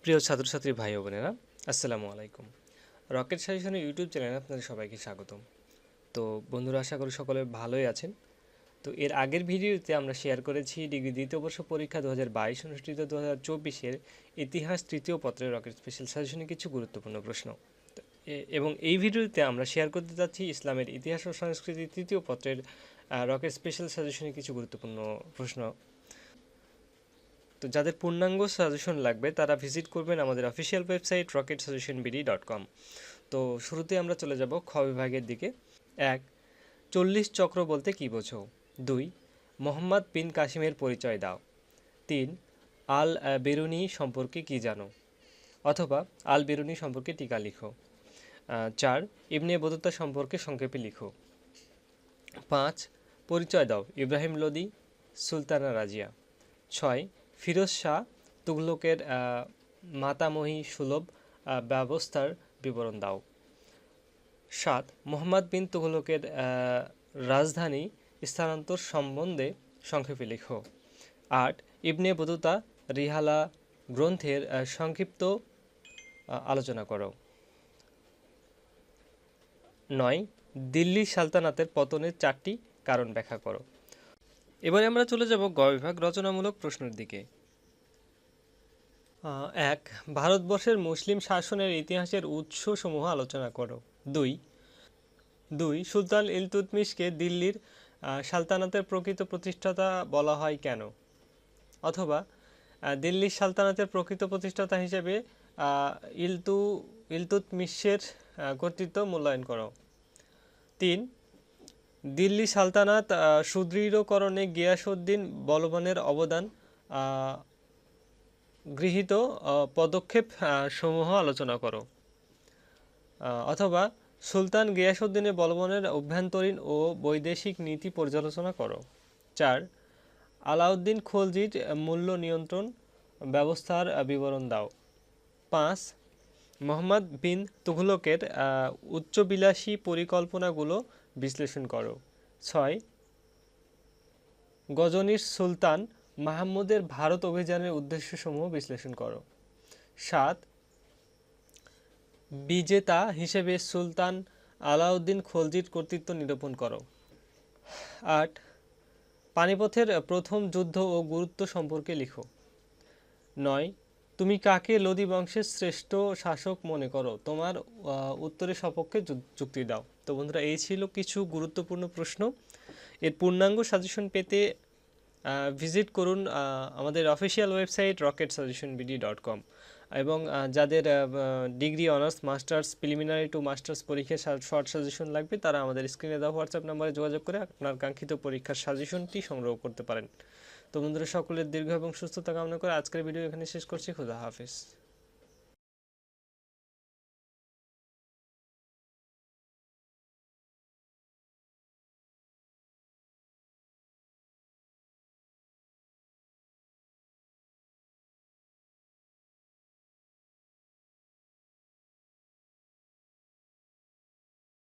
প্রিয় ছাত্রছাত্রী ভাই ও বোনেরা, আসসালামু আলাইকুম। রকেট সাজেশনের ইউটিউব চ্যানেলে আপনাদের সবাইকে স্বাগতম। তো বন্ধুরা, আশা করি সকলে ভালোই আছেন। তো এর আগের ভিডিওতে আমরা শেয়ার করেছি ডিগ্রি দ্বিতীয় বর্ষ পরীক্ষা 2022 অনুষ্ঠিত 2024-এর ইতিহাস তৃতীয় পত্রের রকেট স্পেশাল সাজেশনের কিছু গুরুত্বপূর্ণ প্রশ্ন। এবং এই ভিডিওতে আমরা শেয়ার করতে যাচ্ছি ইসলামের ইতিহাস ও সংস্কৃতি তৃতীয় পত্রের রকেট স্পেশাল সাজেশনের কিছু গুরুত্বপূর্ণ প্রশ্ন। তো যাদের পূর্ণাঙ্গ সাজেশন লাগবে তারা ভিজিট করবেন আমাদের অফিসিয়াল ওয়েবসাইট rocketsuggestionbd.com। তো শুরুতে আমরা চলে যাব খ বিভাগের দিকে। 1. 40 চক্র বলতে কী বোঝো? 2. মোহাম্মদ বিন কাসিমের পরিচয় দাও। 3. আল বেরুনি সম্পর্কে কী জানো? অথবা আল বেরুনি সম্পর্কে টিকা লিখো। 4. ইবনে বতুতা সম্পর্কে সংক্ষেপে লিখো। 5. পরিচয় দাও ইব্রাহিম লোদি, সুলতানা রাজিয়া। 6. ফিরোজ শাহ তুগলকের মাতামহী সুলভ ব্যবস্থার বিবরণ দাও। 7. মোহাম্মদ বিন তুগলকের রাজধানী স্থানান্তর সম্বন্ধে সংক্ষেপে লিখো। 8. ইবনে বতুতা রিহালা গ্রন্থের সংক্ষিপ্ত আলোচনা করো। 9. দিল্লি সালতানাতের পতনের 4টি কারণ ব্যাখ্যা করো। এবারে আমরা চলে যাব গ বিভাগ রচনামূলক প্রশ্নের দিকে। 1. ভারতবর্ষের মুসলিম শাসনের ইতিহাসের উৎসসমূহ আলোচনা করো। 2. সুলতান ইলতুৎমিশকে দিল্লির সালতানাতের প্রকৃত প্রতিষ্ঠাতা বলা হয় কেন? অথবা দিল্লির সালতানাতের প্রকৃত প্রতিষ্ঠাতা হিসেবে ইলতুৎমিশের কর্তৃত্ব মূল্যায়ন করো। 3. দিল্লি সালতানাত সুদৃঢ়করণে গিয়াসউদ্দিন বলবানের অবদান গৃহীত পদক্ষেপ সমূহ আলোচনা করো। অথবা সুলতান গিয়াসউদ্দিনের বলবানের অভ্যন্তরীণ ও বৈদেশিক নীতি পর্যালোচনা করো। 4. আলাউদ্দিন খলজির মূল্য নিয়ন্ত্রণ ব্যবস্থার বিবরণ দাও। 5. মোহাম্মদ বিন তুঘলকের উচ্চবিলাসী পরিকল্পনাগুলো বিশ্লেষণ করো। 6. গজনির সুলতান মাহমুদের ভারত অভিযানের উদ্দেশ্যসমূহ বিশ্লেষণ করো। 7. বিজেতা হিসেবে সুলতান আলাউদ্দিন খলজির কর্তৃত্ব নিরূপণ করো। 8. পানিপথের প্রথম যুদ্ধ ও গুরুত্ব সম্পর্কে লিখো। 9. তুমি কাকে লোদি বংশের শ্রেষ্ঠ শাসক মনে করো? তোমার উত্তরের সপক্ষে যুক্তি দাও। তো বন্ধুরা, এই ছিল কিছু গুরুত্বপূর্ণ প্রশ্ন। এর পূর্ণাঙ্গ সাজেশন পেতে ভিজিট করুন আমাদের অফিসিয়াল ওয়েবসাইট rocketsuggestionbd.com। এবং যাদের degree honours masters preliminary to masters পরীক্ষার শর্ট সাজেশন লাগবে তারা আমাদের স্ক্রিনে দেওয়া হোয়াটসঅ্যাপ নাম্বারে যোগাযোগ করে আপনার কাঙ্ক্ষিত পরীক্ষার সাজেশনটি সংগ্রহ করতে পারেন। তো বন্ধুরা, সকলের দীর্ঘ এবং সুস্থতা কামনা করে আজকের ভিডিও এখানে শেষ করছি। খুদা হাফেজ।